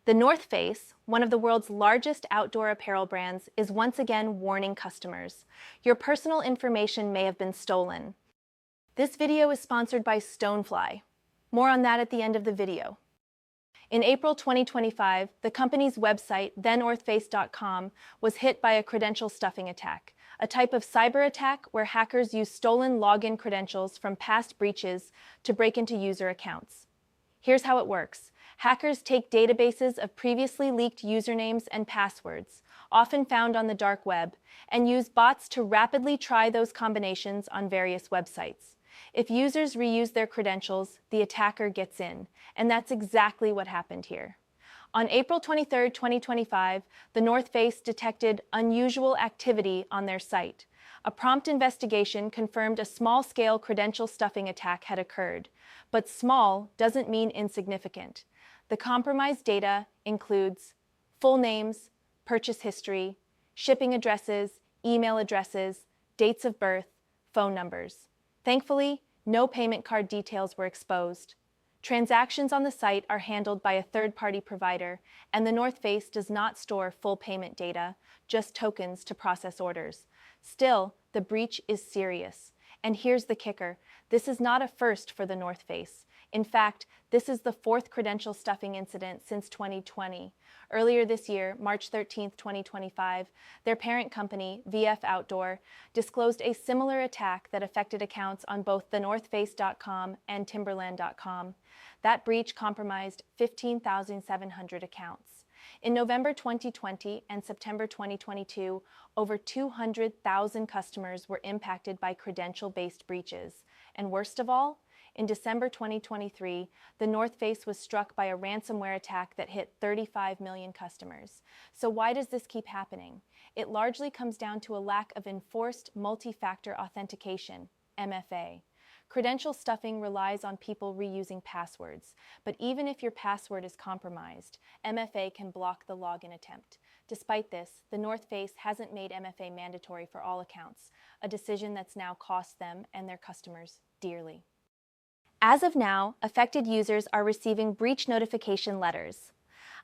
The North Face, one of the world's largest outdoor apparel brands, is once again warning customers. Your personal information may have been stolen. This video is sponsored by Stonefly. More on that at the end of the video. In April 2025, the company's website, thenorthface.com, was hit by a credential stuffing attack, a type of cyber attack where hackers use stolen login credentials from past breaches to break into user accounts. Here's how it works. Hackers take databases of previously leaked usernames and passwords, often found on the dark web, and use bots to rapidly try those combinations on various websites. If users reuse their credentials, the attacker gets in, and that's exactly what happened here. On April 23, 2025, the North Face detected unusual activity on their site. A prompt investigation confirmed a small-scale credential stuffing attack had occurred, but small doesn't mean insignificant. The compromised data includes full names, purchase history, shipping addresses, email addresses, dates of birth, phone numbers. Thankfully, no payment card details were exposed. Transactions on the site are handled by a third-party provider, and the North Face does not store full payment data, just tokens to process orders. Still, the breach is serious. And here's the kicker. This is not a first for the North Face. In fact, this is the fourth credential stuffing incident since 2020. Earlier this year, March 13, 2025, their parent company, VF Outdoor, disclosed a similar attack that affected accounts on both thenorthface.com and timberland.com. That breach compromised 15,700 accounts. In November 2020 and September 2022, over 200,000 customers were impacted by credential-based breaches. And worst of all, in December 2023, the North Face was struck by a ransomware attack that hit 35 million customers. So why does this keep happening? It largely comes down to a lack of enforced multi-factor authentication, MFA. Credential stuffing relies on people reusing passwords, but even if your password is compromised, MFA can block the login attempt. Despite this, the North Face hasn't made MFA mandatory for all accounts, a decision that's now cost them and their customers dearly. As of now, affected users are receiving breach notification letters.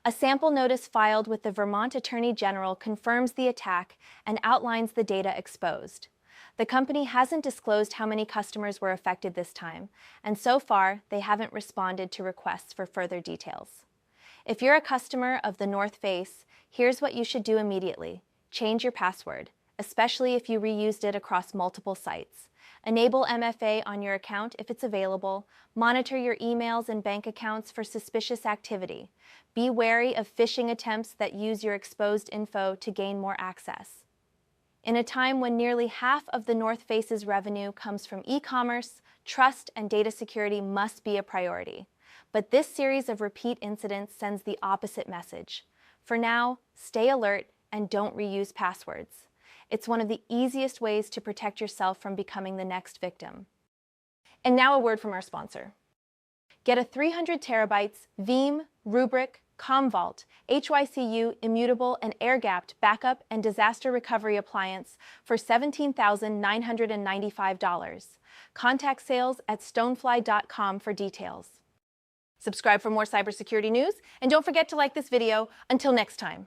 A sample notice filed with the Vermont Attorney General confirms the attack and outlines the data exposed. The company hasn't disclosed how many customers were affected this time, and so far, they haven't responded to requests for further details. If you're a customer of the North Face, here's what you should do immediately. Change your password, especially if you reused it across multiple sites. Enable MFA on your account if it's available. Monitor your emails and bank accounts for suspicious activity. Be wary of phishing attempts that use your exposed info to gain more access. In a time when nearly half of the North Face's revenue comes from e-commerce, trust and data security must be a priority. But this series of repeat incidents sends the opposite message. For now, stay alert and don't reuse passwords. It's one of the easiest ways to protect yourself from becoming the next victim. And now a word from our sponsor. Get a 300 terabytes Veeam, Rubrik, Commvault, HYCU, immutable, and air-gapped backup and disaster recovery appliance for $17,995. Contact sales at stonefly.com for details. Subscribe for more cybersecurity news, and don't forget to like this video. Until next time.